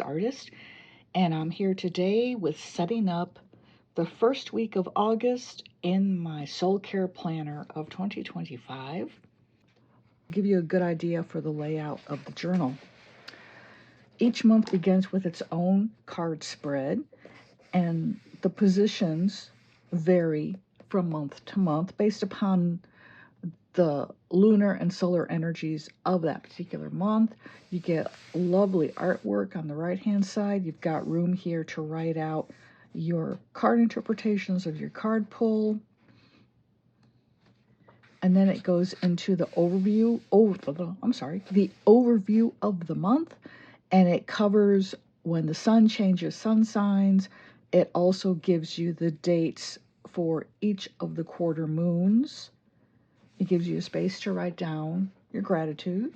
artist, and I'm here today with setting up the first week of August in my soul care planner of 2025. I'll give you a good idea for the layout of the journal. Each month begins with its own card spread, and the positions vary from month to month based upon the lunar and solar energies of that particular month. You get lovely artwork on the right hand side. You've got room here to write out your card interpretations of your card pull, and then it goes into the overview of the month, and it covers when the sun changes sun signs. It also gives you the dates for each of the quarter moons. It gives you a space to write down your gratitude.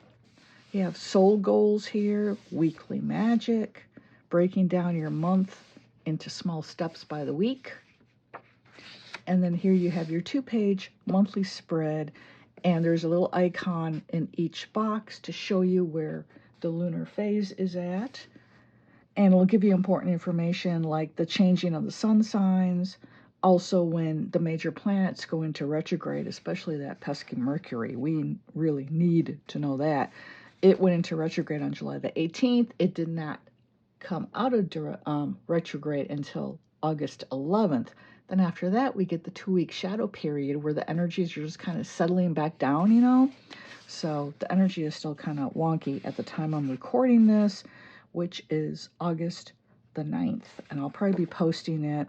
You have soul goals here, weekly magic, breaking down your month into small steps by the week. And then here you have your 2-page monthly spread, and there's a little icon in each box to show you where the lunar phase is at. And it'll give you important information like the changing of the sun signs, also when the major planets go into retrograde, especially that pesky Mercury. We really need to know that. It went into retrograde on July the 18th. It did not come out of retrograde until August 11th. Then after that, we get the 2-week shadow period where the energies are just kind of settling back down, you know? So the energy is still kind of wonky at the time I'm recording this, which is August the 9th. And I'll probably be posting it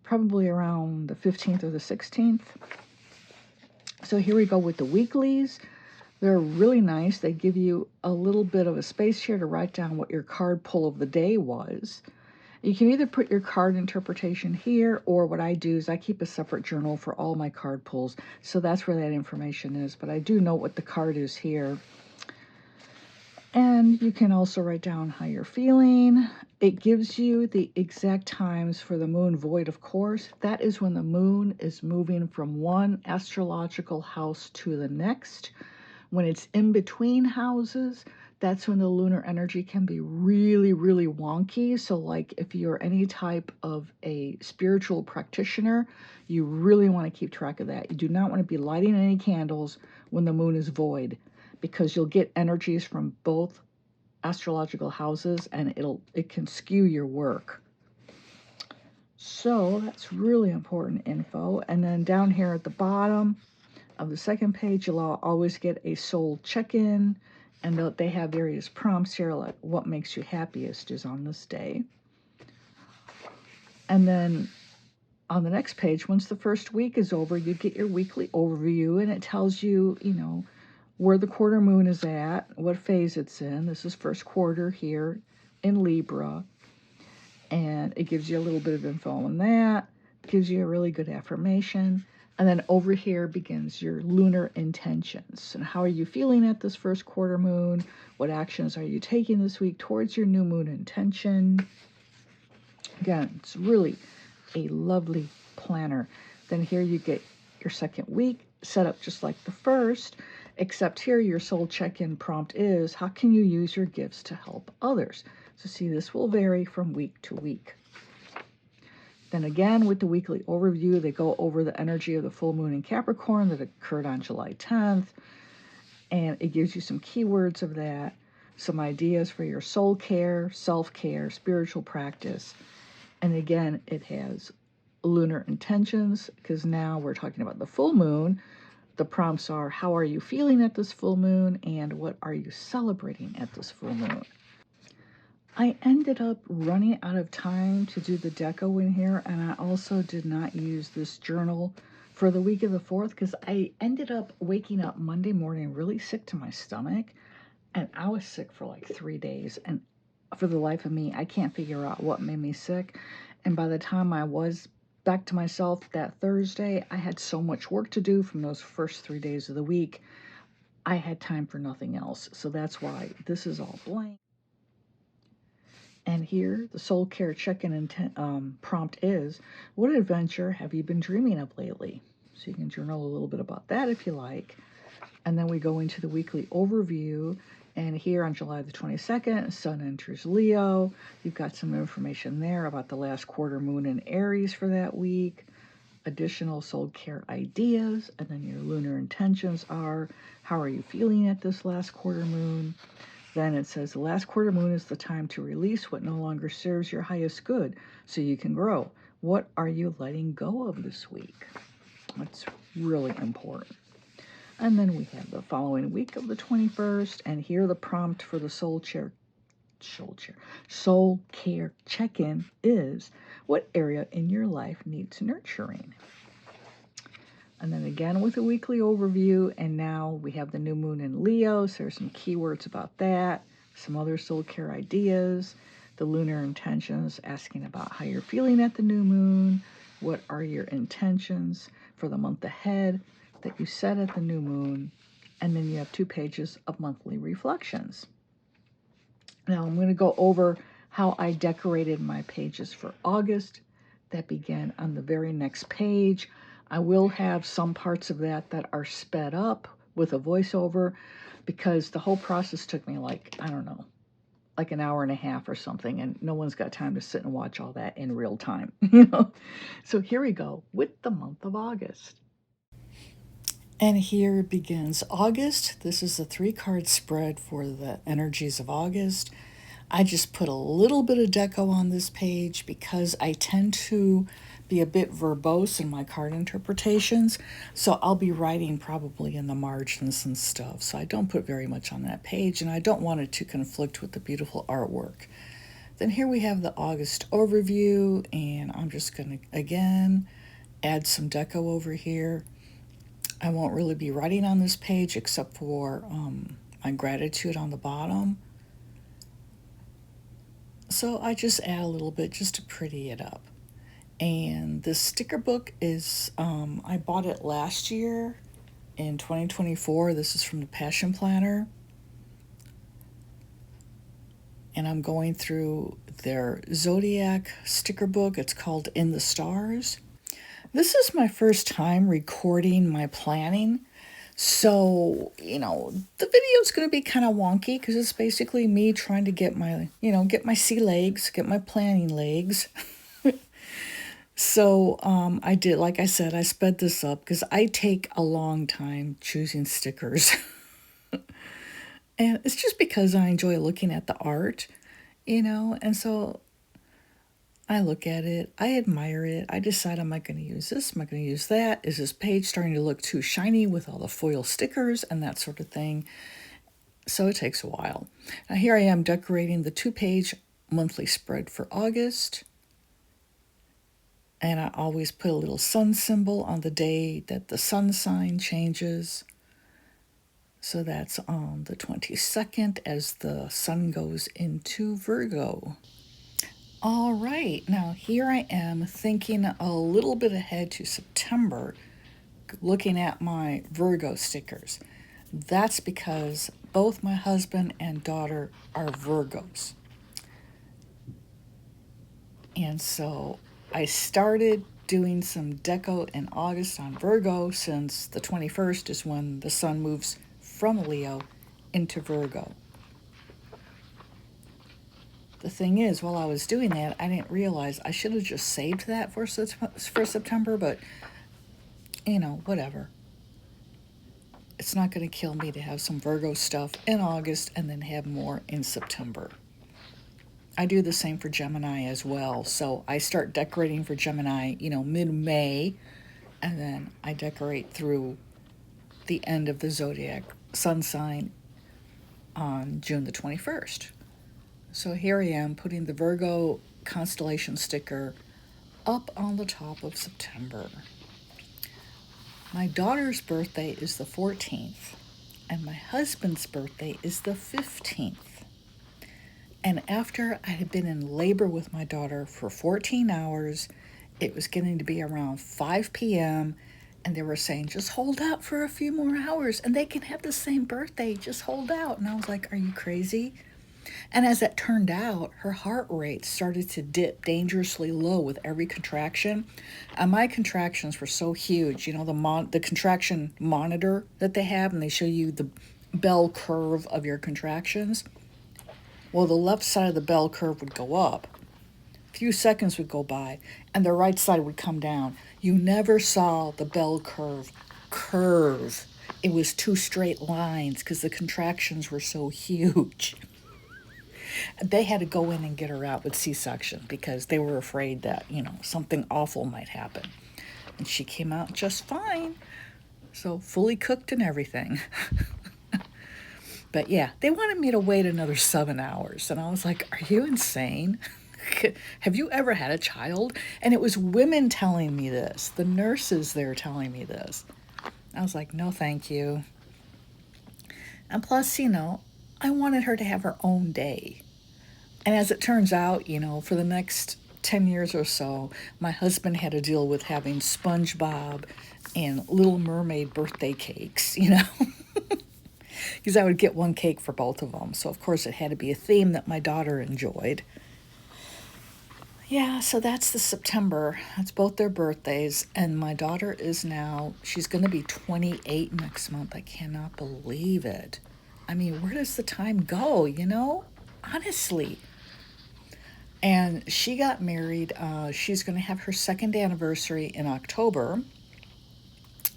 probably around the 15th or the 16th. So here we go with the weeklies. They're really nice. They give you a little bit of a space here to write down what your card pull of the day was. You can either put your card interpretation here, or what I do is I keep a separate journal for all my card pulls. So that's where that information is. But I do know what the card is here. And you can also write down how you're feeling. It gives you the exact times for the moon void, of course. That is when the moon is moving from one astrological house to the next. When it's in between houses, that's when the lunar energy can be really, really wonky. So like if you're any type of a spiritual practitioner, you really want to keep track of that. You do not want to be lighting any candles when the moon is void, because you'll get energies from both astrological houses and it can skew your work. So that's really important info. And then down here at the bottom of the second page, you'll always get a soul check-in, and they have various prompts here, like what makes you happiest is on this day. And then on the next page, once the first week is over, you get your weekly overview, and it tells you, you know, where the quarter moon is at, what phase it's in. This is first quarter here in Libra, and it gives you a little bit of info on that. It gives you a really good affirmation. And then over here begins your lunar intentions. And how are you feeling at this first quarter moon? What actions are you taking this week towards your new moon intention? Again, it's really a lovely planner. Then here you get your second week set up just like the first, except here your soul check-in prompt is, how can you use your gifts to help others? So see, this will vary from week to week. Then again, with the weekly overview, they go over the energy of the full moon in Capricorn that occurred on July 10th. And it gives you some keywords of that, some ideas for your soul care, self-care, spiritual practice. And again, it has lunar intentions, because now we're talking about the full moon. The prompts are, how are you feeling at this full moon, and what are you celebrating at this full moon? I ended up running out of time to do the deco in here, and I also did not use this journal for the week of the 4th, because I ended up waking up Monday morning really sick to my stomach, and I was sick for like 3 days, and for the life of me, I can't figure out what made me sick. And by the time I was back to myself that Thursday, I had so much work to do from those first 3 days of the week. I had time for nothing else. So that's why this is all blank. And here, the soul care check-in prompt is, what adventure have you been dreaming of lately? So you can journal a little bit about that if you like. And then we go into the weekly overview, And here on July the 22nd, Sun enters Leo. You've got some information there about the last quarter moon in Aries for that week, additional soul care ideas, and then your lunar intentions are, how are you feeling at this last quarter moon? Then it says the last quarter moon is the time to release what no longer serves your highest good so you can grow. What are you letting go of this week? That's really important. And then we have the following week of the 21st, and here the prompt for the soul care check-in is, what area in your life needs nurturing? And then again with a weekly overview, and now we have the new moon in Leo, so there's some keywords about that, some other soul care ideas, the lunar intentions, asking about how you're feeling at the new moon, what are your intentions for the month ahead that you set at the new moon, and then you have 2 pages of monthly reflections. Now I'm going to go over how I decorated my pages for August. That began on the very next page. I will have some parts of that are sped up with a voiceover, because the whole process took me like an hour and a half or something, and no one's got time to sit and watch all that in real time, So here we go with the month of August. And here begins August. This is a 3-card spread for the energies of August. I just put a little bit of deco on this page because I tend to be a bit verbose in my card interpretations. So I'll be writing probably in the margins and stuff. So I don't put very much on that page, and I don't want it to conflict with the beautiful artwork. Then here we have the August overview, and I'm just going to, again, add some deco over here. I won't really be writing on this page except for my gratitude on the bottom. So I just add a little bit just to pretty it up. And this sticker book is, I bought it last year in 2024. This is from the Passion Planner. And I'm going through their Zodiac sticker book. It's called In the Stars. This is my first time recording my planning. So, the video is going to be kind of wonky because it's basically me trying to get my, get my sea legs, get my planning legs. So I did, like I said, I sped this up because I take a long time choosing stickers. And it's just because I enjoy looking at the art, and so I look at it, I admire it, I decide, am I going to use this, am I going to use that? Is this page starting to look too shiny with all the foil stickers and that sort of thing? So it takes a while. Now here I am decorating the 2-page monthly spread for August. And I always put a little sun symbol on the day that the sun sign changes. So that's on the 22nd as the sun goes into Virgo. All right, now here I am thinking a little bit ahead to September, looking at my Virgo stickers. That's because both my husband and daughter are Virgos. And so I started doing some deco in August on Virgo, since the 21st is when the sun moves from Leo into Virgo. The thing is, while I was doing that, I didn't realize I should have just saved that for September, but, whatever. It's not going to kill me to have some Virgo stuff in August and then have more in September. I do the same for Gemini as well. So I start decorating for Gemini, mid-May, and then I decorate through the end of the zodiac sun sign on June the 21st. So here I am putting the Virgo constellation sticker up on the top of September. My daughter's birthday is the 14th, and my husband's birthday is the 15th. And after I had been in labor with my daughter for 14 hours, it was getting to be around 5 p.m., and they were saying, just hold out for a few more hours, and they can have the same birthday, just hold out. And I was like, are you crazy? And as it turned out, her heart rate started to dip dangerously low with every contraction. And my contractions were so huge, the contraction monitor that they have, and they show you the bell curve of your contractions. Well, the left side of the bell curve would go up. A few seconds would go by, and the right side would come down. You never saw the bell curve. It was two straight lines because the contractions were so huge. They had to go in and get her out with C-section because they were afraid that, something awful might happen. And she came out just fine. So fully cooked and everything. But yeah, they wanted me to wait another 7 hours. And I was like, are you insane? Have you ever had a child? And it was women telling me this. The nurses there telling me this. I was like, no, thank you. And plus, I wanted her to have her own day. And as it turns out, for the next 10 years or so, my husband had to deal with having SpongeBob and Little Mermaid birthday cakes, because I would get one cake for both of them. So, of course, it had to be a theme that my daughter enjoyed. Yeah, so that's the September. That's both their birthdays. And my daughter is now, she's going to be 28 next month. I cannot believe it. I mean, where does the time go, Honestly. And she got married. She's going to have her second anniversary in October.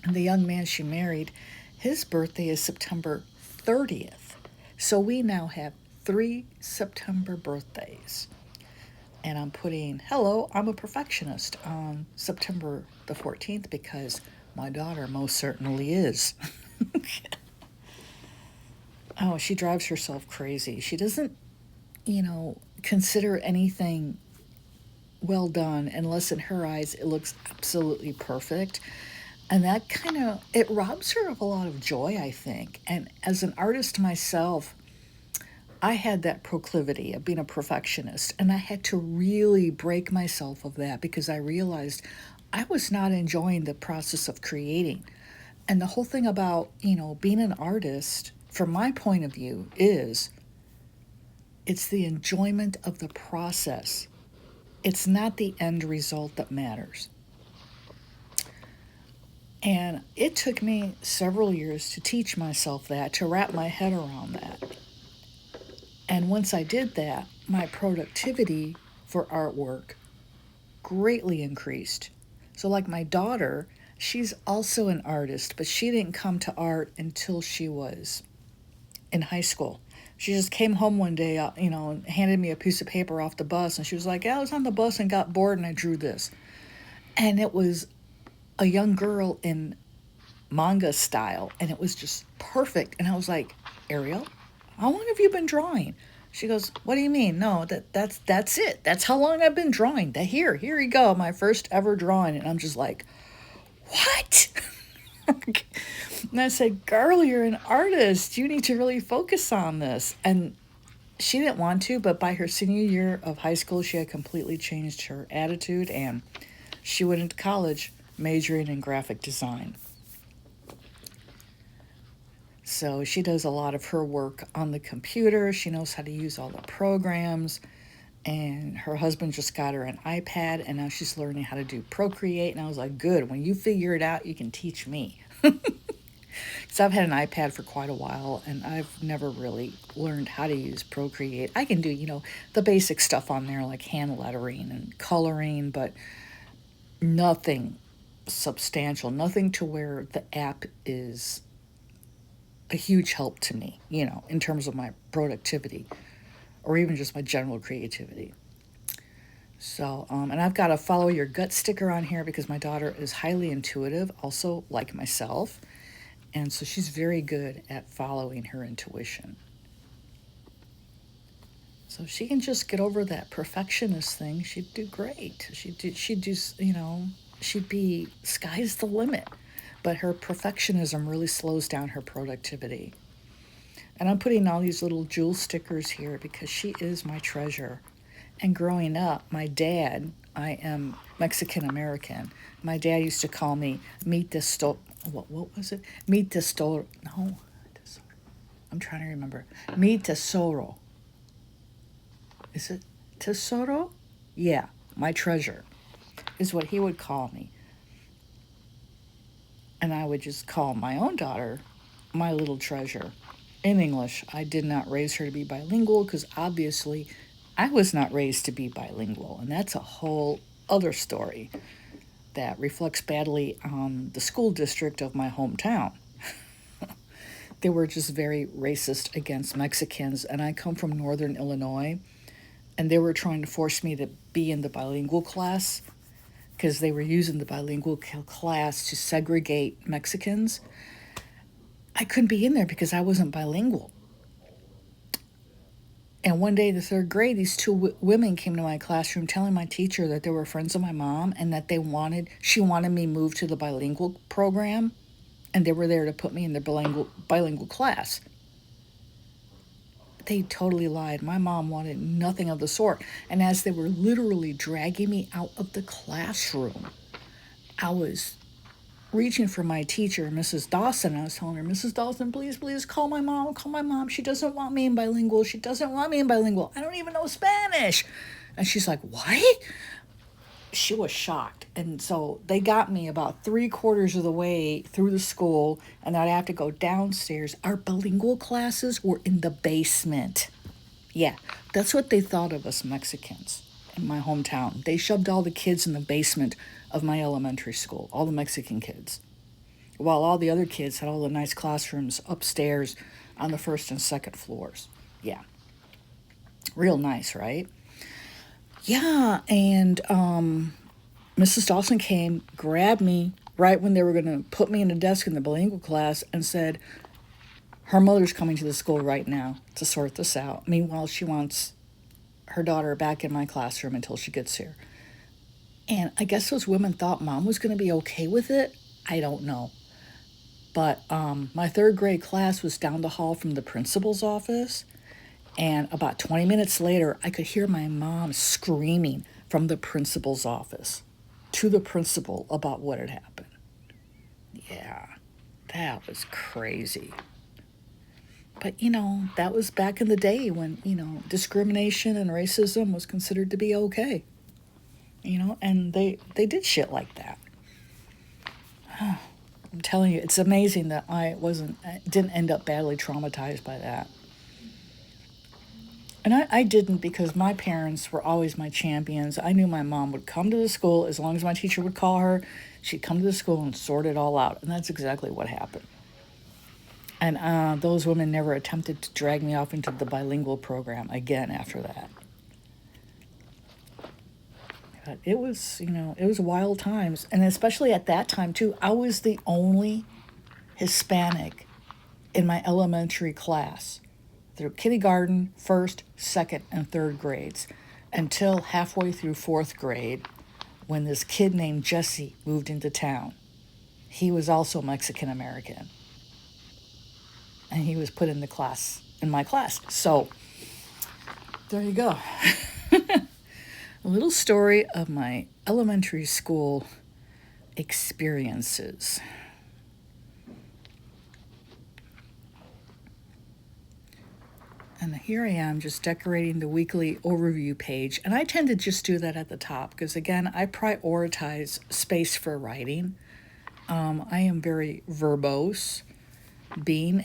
And the young man she married, his birthday is September 30th. So we now have 3 September birthdays. And I'm putting, hello, I'm a perfectionist on September the 14th because my daughter most certainly is. Oh, she drives herself crazy. She doesn't, consider anything well done unless in her eyes it looks absolutely perfect. And that it robs her of a lot of joy, I think. And as an artist myself, I had that proclivity of being a perfectionist, and I had to really break myself of that because I realized I was not enjoying the process of creating. And the whole thing about, being an artist, from my point of view, is it's the enjoyment of the process. It's not the end result that matters. And it took me several years to teach myself that, to wrap my head around that. And once I did that, my productivity for artwork greatly increased. So like my daughter, she's also an artist, but she didn't come to art until she was in high school. She just came home one day, and handed me a piece of paper off the bus, and she was like, yeah, I was on the bus and got bored and I drew this. And it was a young girl in manga style, and it was just perfect. And I was like, Ariel, how long have you been drawing? She goes, what do you mean? No, that's it. That's how long I've been drawing. Here you go, my first ever drawing. And I'm just like, what? And I said, girl, you're an artist. You need to really focus on this. And she didn't want to, but by her senior year of high school, she had completely changed her attitude, and she went into college majoring in graphic design. So she does a lot of her work on the computer. She knows how to use all the programs. And her husband just got her an iPad, and now she's learning how to do Procreate. And I was like, good, when you figure it out, you can teach me. Because I've had an iPad for quite a while, and I've never really learned how to use Procreate. I can do, the basic stuff on there, like hand lettering and coloring, but nothing substantial, nothing to where the app is a huge help to me, in terms of my productivity or even just my general creativity. So, and I've got a follow your gut sticker on here because my daughter is highly intuitive, also like myself. And so she's very good at following her intuition. So if she can just get over that perfectionist thing, she'd do great. She'd be, sky's the limit. But her perfectionism really slows down her productivity. And I'm putting all these little jewel stickers here because she is my treasure. And growing up, my dad, I am Mexican American. My dad used to call me what was it? No, I'm trying to remember. Mi tesoro. Is it tesoro? Yeah, my treasure is what he would call me. And I would just call my own daughter my little treasure. in English. I did not raise her to be bilingual because obviously I was not raised to be bilingual, and that's a whole other story that reflects badly on the school district of my hometown. They were just very racist against Mexicans, and I come from northern Illinois, and they were trying to force me to be in the bilingual class because they were using the bilingual class to segregate Mexicans. I couldn't be in there because I wasn't bilingual. And one day in the third grade, these two women came to my classroom telling my teacher that they were friends of my mom and that she wanted me moved to the bilingual program, and they were there to put me in the bilingual class. They totally lied. My mom wanted nothing of the sort. And as they were literally dragging me out of the classroom, I was reaching for my teacher, Mrs. Dawson. I was telling her, Mrs. Dawson, please call my mom. She doesn't want me in bilingual. I don't even know Spanish. And she's like, what? She was shocked. And so they got me about 3/4 of the way through the school, and I'd have to go downstairs. Our bilingual classes were in the basement. Yeah, that's what they thought of us Mexicans in my hometown. They shoved all the kids in the basement of my elementary school, all the Mexican kids, while all the other kids had all the nice classrooms upstairs on the first and second floors. Yeah. Real nice, right? Yeah, and Mrs. Dawson came, grabbed me right when they were going to put me in a desk in the bilingual class and said, her mother's coming to the school right now to sort this out. Meanwhile, she wants her daughter back in my classroom until she gets here. And I guess those women thought mom was going to be okay with it. I don't know. But my third grade class was down the hall from the principal's office. And about 20 minutes later, I could hear my mom screaming from the principal's office to the principal about what had happened. Yeah, that was crazy. But, that was back in the day when, discrimination and racism was considered to be okay. And they did shit like that. I'm telling you, it's amazing that I didn't end up badly traumatized by that. And I didn't, because my parents were always my champions. I knew my mom would come to the school as long as my teacher would call her. She'd come to the school and sort it all out. And that's exactly what happened. And those women never attempted to drag me off into the bilingual program again after that. But it was wild times. And especially at that time, too, I was the only Hispanic in my elementary class through kindergarten, first, second, and third grades, until halfway through fourth grade, when this kid named Jesse moved into town. He was also Mexican American, and he was put in my class. So there you go. A little story of my elementary school experiences. And here I am just decorating the weekly overview page. And I tend to just do that at the top because, again, I prioritize space for writing. I am very verbose. Being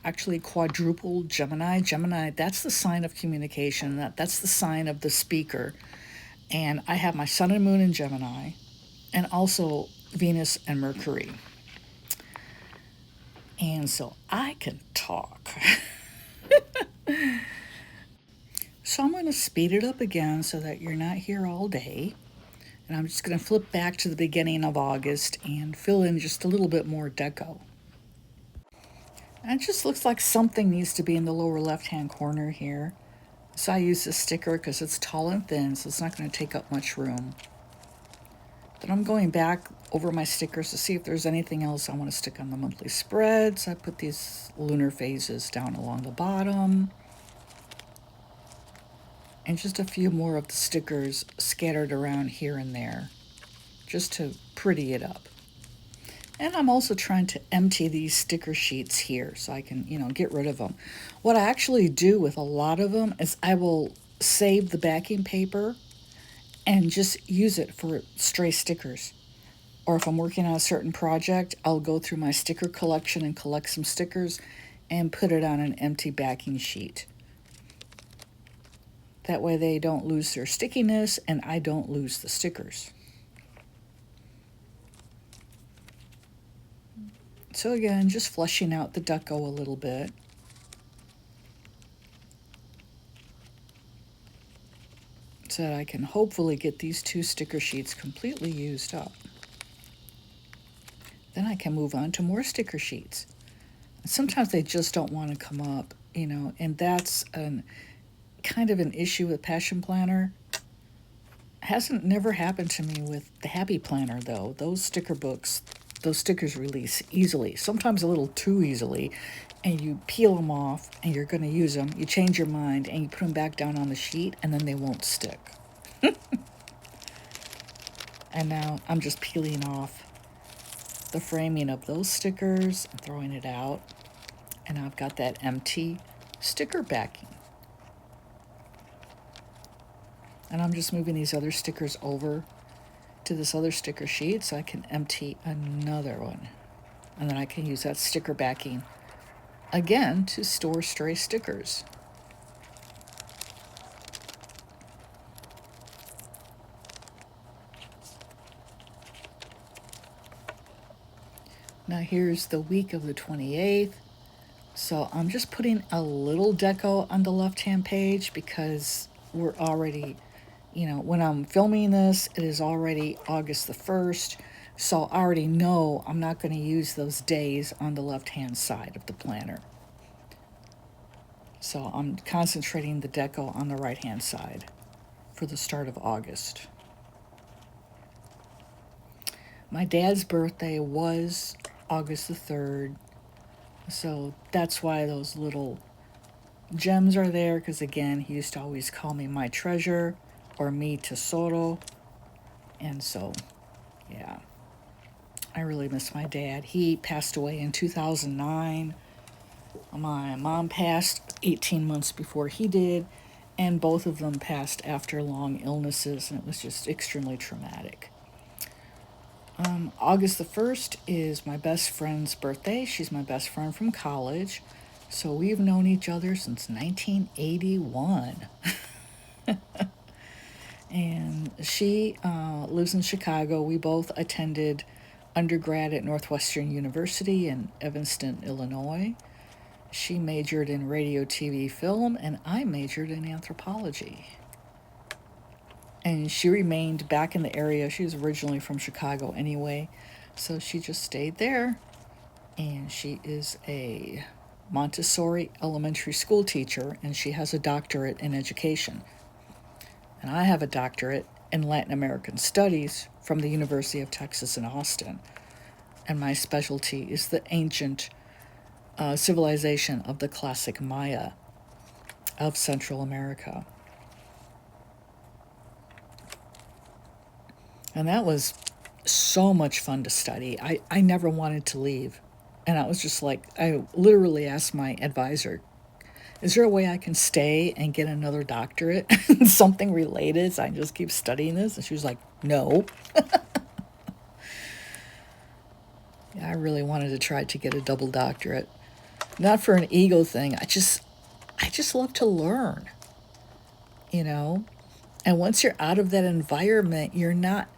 actually quadruple Gemini. Gemini, that's the sign of communication. That's the sign of the speaker. And I have my sun and moon in Gemini, and also Venus and Mercury. And so I can talk. So I'm going to speed it up again so that you're not here all day. And I'm just going to flip back to the beginning of August and fill in just a little bit more deco. And it just looks like something needs to be in the lower left-hand corner here. So I use this sticker because it's tall and thin, so it's not going to take up much room. Then I'm going back over my stickers to see if there's anything else I want to stick on the monthly spreads. I put these lunar phases down along the bottom. And just a few more of the stickers scattered around here and there, just to pretty it up. And I'm also trying to empty these sticker sheets here so I can, get rid of them. What I actually do with a lot of them is I will save the backing paper and just use it for stray stickers. Or if I'm working on a certain project, I'll go through my sticker collection and collect some stickers and put it on an empty backing sheet. That way they don't lose their stickiness and I don't lose the stickers. So again, just flushing out the ducko a little bit. So that I can hopefully get these 2 sticker sheets completely used up. Then I can move on to more sticker sheets. Sometimes they just don't want to come up, you know, and that's kind of an issue with Passion Planner. Never happened to me with the Happy Planner though. Those sticker books, those stickers release easily, sometimes a little too easily, and you peel them off and you're going to use them, you change your mind and you put them back down on the sheet and then they won't stick. And now I'm just peeling off the framing of those stickers and throwing it out, and I've got that empty sticker backing. And I'm just moving these other stickers over to this other sticker sheet so I can empty another one. And then I can use that sticker backing again to store stray stickers. Now here's the week of the 28th. So I'm just putting a little deco on the left-hand page because we're already, you know, when I'm filming this, it is already August the 1st. So I already know I'm not going to use those days on the left-hand side of the planner. So I'm concentrating the deco on the right-hand side for the start of August. My dad's birthday was August the 3rd. So that's why those little gems are there, because again, he used to always call me my treasure or mi tesoro. And so, yeah, I really miss my dad. He passed away in 2009. My mom passed 18 months before he did, and both of them passed after long illnesses, and it was just extremely traumatic. August the 1st is my best friend's birthday. She's my best friend from college. So we've known each other since 1981. And she lives in Chicago. We both attended undergrad at Northwestern University in Evanston, Illinois. She majored in radio, TV, film, and I majored in anthropology. And she remained back in the area. She was originally from Chicago anyway, so she just stayed there. And she is a Montessori elementary school teacher, and she has a doctorate in education. And I have a doctorate in Latin American Studies from the University of Texas in Austin. And my specialty is the ancient civilization of the classic Maya of Central America. And that was so much fun to study. I never wanted to leave. And I was just like, I literally asked my advisor, is there a way I can stay and get another doctorate in something related so I can just keep studying this? And she was like, no. Yeah, I really wanted to try to get a double doctorate. Not for an ego thing. I just love to learn, you know? And once you're out of that environment, you're not,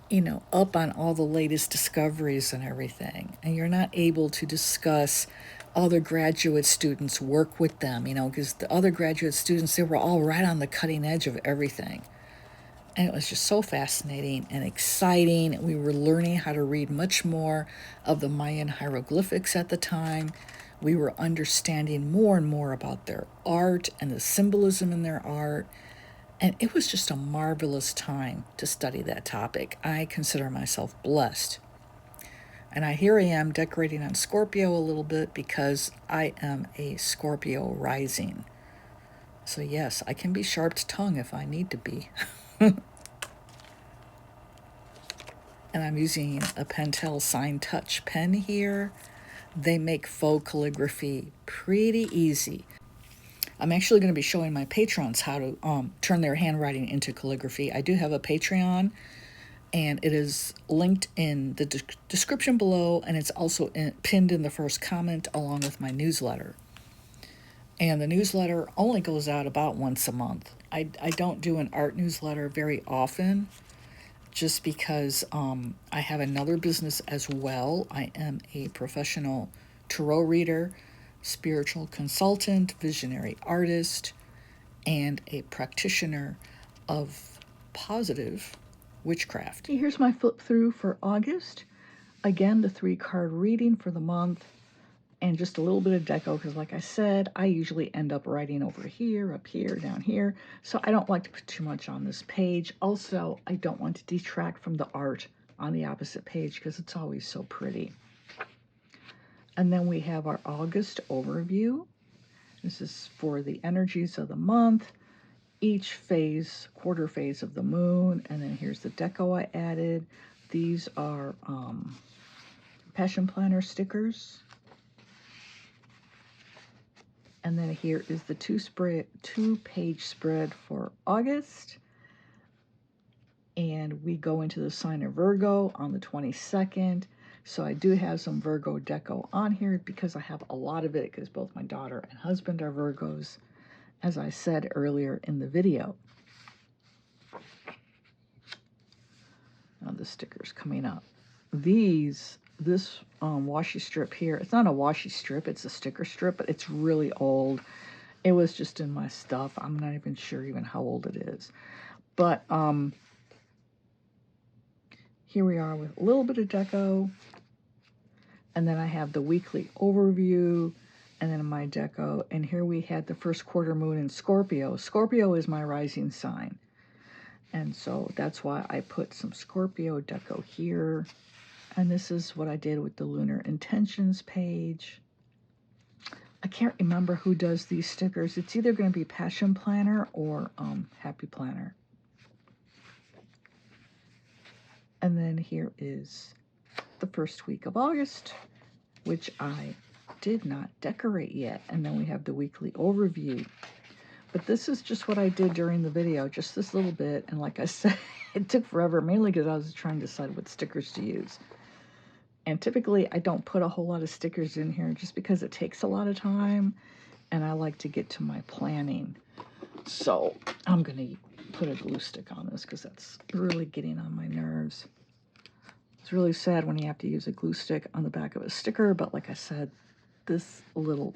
you know, up on all the latest discoveries and everything. And you're not able to discuss other graduate students, work with them, you know, because the other graduate students, they were all right on the cutting edge of everything. And it was just so fascinating and exciting. We were learning how to read much more of the Mayan hieroglyphics at the time. We were understanding more and more about their art and the symbolism in their art. And it was just a marvelous time to study that topic. I consider myself blessed. And here I am decorating on Scorpio a little bit because I am a Scorpio rising. So yes, I can be sharp-tongued if I need to be. And I'm using a Pentel Sign Touch pen here. They make faux calligraphy pretty easy. I'm actually going to be showing my patrons how to turn their handwriting into calligraphy. I do have a Patreon, and it is linked in the description below, and it's also pinned in the first comment along with my newsletter. And the newsletter only goes out about once a month. I don't do an art newsletter very often, just because I have another business as well. I am a professional tarot reader, spiritual consultant, visionary artist, and a practitioner of positive witchcraft. Here's my flip through for August. Again, the 3-card reading for the month, and just a little bit of deco, because like I said, I usually end up writing over here, up here, down here, so I don't like to put too much on this page. Also, I don't want to detract from the art on the opposite page because it's always so pretty. And then we have our August overview. This is for the energies of the month, each phase, quarter phase of the moon, and then here's the deco I added. These are Passion Planner stickers. And then here is the two-page spread for August. And we go into the sign of Virgo on the 22nd. So I do have some Virgo deco on here because I have a lot of it, because both my daughter and husband are Virgos, as I said earlier in the video. Now the sticker's coming up. This washi strip here, it's not a washi strip, it's a sticker strip, but it's really old. It was just in my stuff. I'm not even sure even how old it is. But here we are with a little bit of deco. And then I have the weekly overview, and then my deco. And here we had the first quarter moon in Scorpio. Scorpio is my rising sign. And so that's why I put some Scorpio deco here. And this is what I did with the Lunar Intentions page. I can't remember who does these stickers. It's either going to be Passion Planner or Happy Planner. And then here is the first week of August, which I did not decorate yet. And then we have the weekly overview. But this is just what I did during the video, just this little bit. And like I said, it took forever, mainly because I was trying to decide what stickers to use. And typically I don't put a whole lot of stickers in here just because it takes a lot of time, and I like to get to my planning. So I'm going to put a glue stick on this because that's really getting on my nerves. It's really sad when you have to use a glue stick on the back of a sticker, but like I said, this little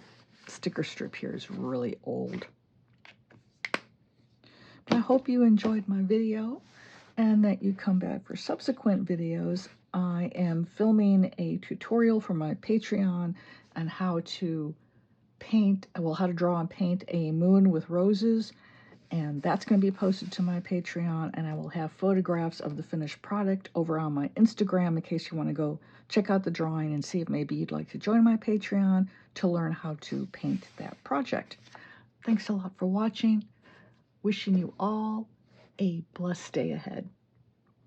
sticker strip here is really old. But I hope you enjoyed my video and that you come back for subsequent videos. I am filming a tutorial for my Patreon on how to paint, well, how to draw and paint a moon with roses. And that's going to be posted to my Patreon, and I will have photographs of the finished product over on my Instagram in case you want to go check out the drawing and see if maybe you'd like to join my Patreon to learn how to paint that project. Thanks a lot for watching. Wishing you all a blessed day ahead.